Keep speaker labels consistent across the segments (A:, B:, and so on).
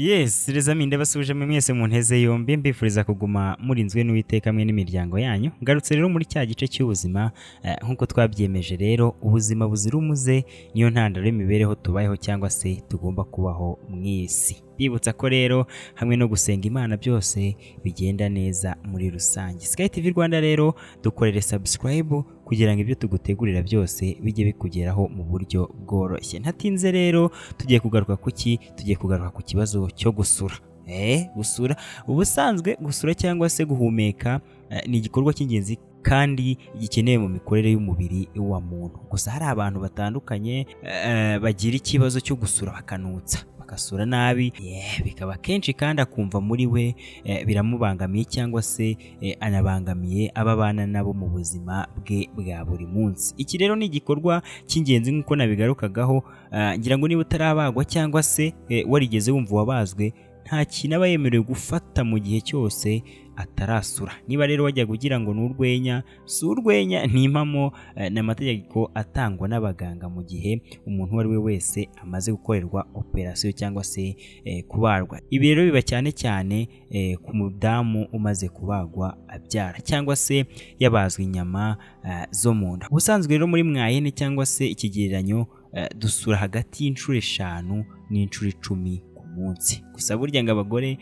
A: Yes, Rezami ndabasuje mwese mu nteze yombi mbifuriza kuguma murinzwe n'Uwiteka hamwe n'imiryango yanyu. Ngarutse rero muri cya gice cy'ubuzima nkuko twabyemeje rero ubuzima buzira umuze niyo ntandaro y'imibereho tubayeho cyangwa se tugomba kubaho mu isi. Bibutsa ko rero hamwe no gusenga Imana byose bigenda neza muri rusange. Sky TV Rwanda rero dukorere subscribe kugira ngo ibyo tugutegurira byose bijye bikugeraho mu buryo bworoshye. Ntatinze rero tugiye kugaruka ku kibazo cyo gusura. Gusura ubusanzwe gusura cyangwa se guhumeka ni igikorwa cy'ingenzi kandi gikenewe mu mikorere y'umubiri wa muntu. Gusa hari abantu batandukanye bagira ikibazo cyo gusura bakanutsa bagasura nabi bikaba kenshi kandi akumva muri we biramubangamiye cyangwa se anabangamiye ababana nabo mu buzima bwe bwa buri munsi. Iki rero ni igikorwa cy'ingenzi nk'uko nabigarukagaho, ngira ngo niba utarabagwa cyangwa se warigeze wumva wabazwe nta kintu aba yemerewe gufata mu gihe cyose atarasura. Niba rero wajya kugira ngo n'urwenya si urwenya, ni impamo n'amategeko atangwa n'abaganga mu gihe umuntu uwo ari we wese amaze gukorerwa operasiyo cyangwa se kubagwa. Ibi rero biba cyane cyane ku mudamu umaze kubagwa abyara cyangwa se yabazwe inyama zo mu nda. Ubusanzwe rero muri mwayene cyangwa se ikigereranyo dusura hagati y'inshuro 5 n'inshuro 10 munsi. Gusa burya ngo abagore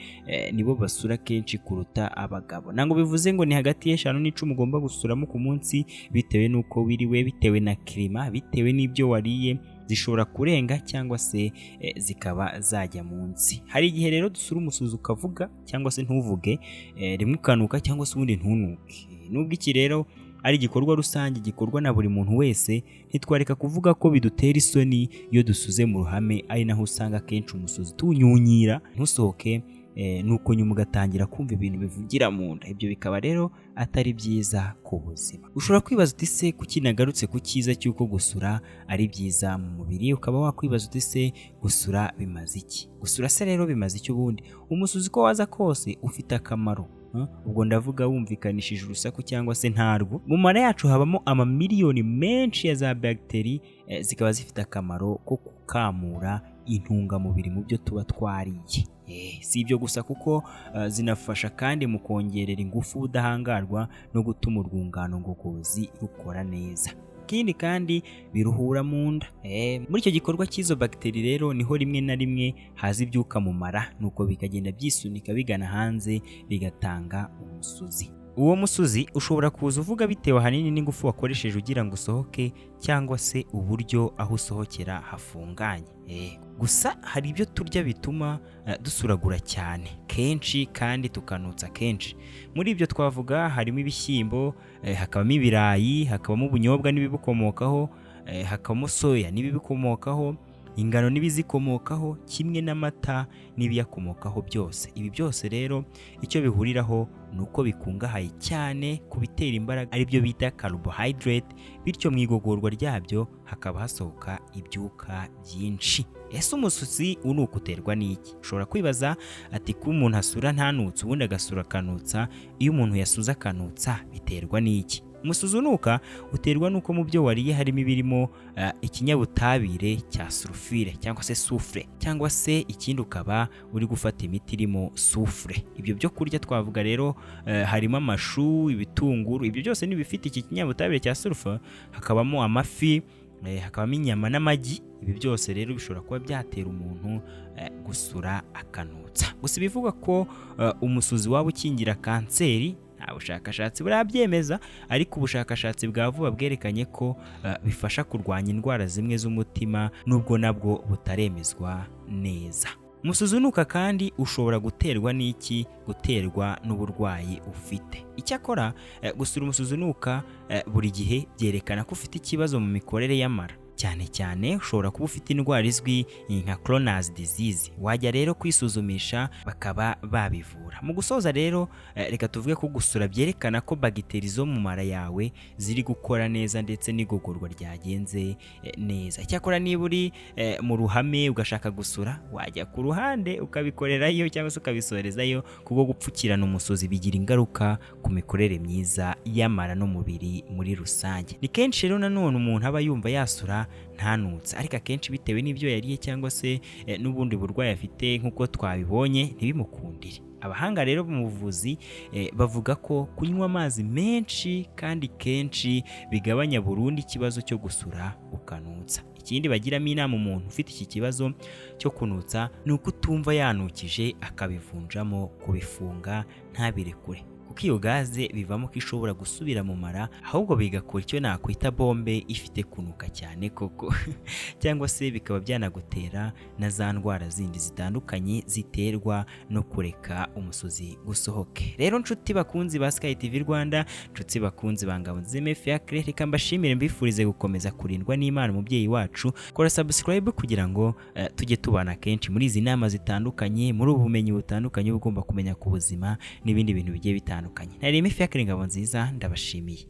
A: nibo basura kenshi kuruta abagabo. Nango bivuze ngo ni hagati y'5 n'10 ugomba gusuramo ku munsi bitewe nuko wiriwe, bitewe na klima, bitewe n'ibyo wariye, zishobora kurenga cyangwa se zikaba zajya munsi. Hari igihe rero dusura umusuzi ukavuga cyangwa se ntuvuge, rimwe ukanuka cyangwa se ubundi ntunuke. Nubwo iki rero ari igikorwa rusange gikorwa na buri muntu wese, ntitwareka kuvuga ko bidutera isoni iyo dusuze mu ruhame, ari naho usanga kenshi umusuzi tunyunyira ntusohoke nuko nyuma ugatangira kumva ibintu bivugira mu nda. Ibyo bikaba rero atari byiza ku buzima. Ushobora kwibaza uti se kuki nagarutse ku cyiza cy'uko gusura ari byiza mu mubiri, ukaba wakwibaza uti se gusura bimaze iki? Gusura se rero bimaze iki ubundi? Umusuzi ko waza kose ufite akamaro. Ubwo ndavuga wumvikanishije urusaku cyangwa se ntarwo. Mu mara yacu habamo amamiliyoni menshi ya za bagiteri zikaba zifite akamaro ko gukamura intungamubiri mu byo tuba twariye. Si ibyo gusa kuko zinafasha kandi mu kongerera ingufu ubudahangarwa no gutuma urwungano ngogozi rukora neza. Ikindi kandi biruhura mu nda. Muri icyo gikorwa cy'izo bagiteri rero niho rimwe na rimwe haza ibyuka mu mara, nuko bikagenda byisunika bigana hanze bigatanga umusuzi. Uwo musuzi ushobora kuza uvuga bitewe ahanini n'ingufu wakoresheje ugira ngo usohoke cyangwa se uburyo aho usohokera hafunganye. Gusa hari ibyo turya bituma dusuragura cyane kenshi kandi tukanutsa kenshi. Muri ibyo twavuga harimo ibishyimbo, hakabamo ibirayi, hakabamo ubunyobwa n'ibibukomokaho, hakabamo soya n'ibibikomokaho, ingano n'ibizikomokaho, kimwe n'amata n'ibiyakomokaho byose. Ibi byose rero icyo bihuriraho nuko bikungahaye cyane ku bitera imbaraga ari byo bita carbohydrate, bityo mu igogorwa ryabyo hakaba hasohoka ibyuka byinshi. Ese umusuzi unuka uterwa n'iki? Ushobora kwibaza ati ko umuntu asura ntanutse ubundi agasura akanutsa, iyo umuntu yasuza akanutsa biterwa n'iki? Umusuzi unuka uterwa nuko mu byo wariye harimo ibirimo ikinyabutabire cya sulfure cyangwa se soufre, cyangwa se ikindi ukaba uri gufata imiti irimo soufre. Ibyo byo kurya twavuga rero harimo amashu, ibitunguru, ibyo byose ni bifite iki kinyabutabire cya sulfure. Hakabamo amafi, hakabamo inyama n'amagi. Ibi byose rero bishobora kuba byatera umuntu gusura akanutsa. Gusa bivuga ko umusuzi waba ukingira kanseri nta bushakashatsi burabyemeza, ariko ubushakashatsi bwa vuba bwerekanye ko bifasha kurwanya indwara zimwe z'umutima, nubwo nabwo butaremezwa neza. Umusuzi unuka kandi ushobora guterwa n'iki? Guterwa n'uburwayi ufite. Icyakora gusura umusuzi unuka buri gihe byerekana ko ufite ikibazo mu mikorere y'amara. Cyane cyane ushobora kuba ufite indwara izwi nka Crohn's disease. Wajya rero kwisuzumisha bakaba babivura. Mu gusoza rero reka tuvuge ko gusura byerekana ko bagiteri zo mu mara yawe ziri gukora neza ndetse n'igogorwa ryagenze neza. Cyakora niba uri mu ruhame ugashaka gusura, wajya ku ruhande ukabikorerayo cyangwa se ukabisorezayo, kuko gupfukirana umusozi bigira ingaruka ku mikorere myiza y'amara n'umubiri muri rusange. Ni kenshi rero nanone umuntu aba yumva yasura ntanutse, ariko akenshi bitewe n'ibyo yariye cyangwa se n'ubundi burwayi afite nk'uko twabibonye ntibimukundire. Abahanga rero mu buvuzi bavuga ko kunywa amazi menshi kandi kenshi bigabanya burundu ikibazo cyo gusura ukanutsa. Ikindi bagiramo inama umuntu ufite iki kibazo cyo kunutsa ni uko utumva yanukije akabivunjamo, kubifunga ntabirekure, kuko iyo gaze bivamo ko ishobora gusubira mu mara, ahubwo bigakora icyo nakwita bombe ifite kunuka cyane koko cyangwa se bikaba byanagutera na za ndwara zindi zitandukanye ziterwa no kureka umusozi gusohoke. Rero nshuti bakunzi ba Sky TV Rwanda, nshuti bakunzi ba Ngabonziza Fiacre, reka mbashimire mbifurize gukomeza kurindwa n'Imana umubyeyi wacu. Kora subscribe kugira ngo tujye tubana kenshi muri izi nama zitandukanye, muri ubu bumenyi butandukanye ugomba kumenya ku buzima n'ibindi bintu bigiye bitandukanye. Nari Fiacre Ngabonziza, ndabashimiye.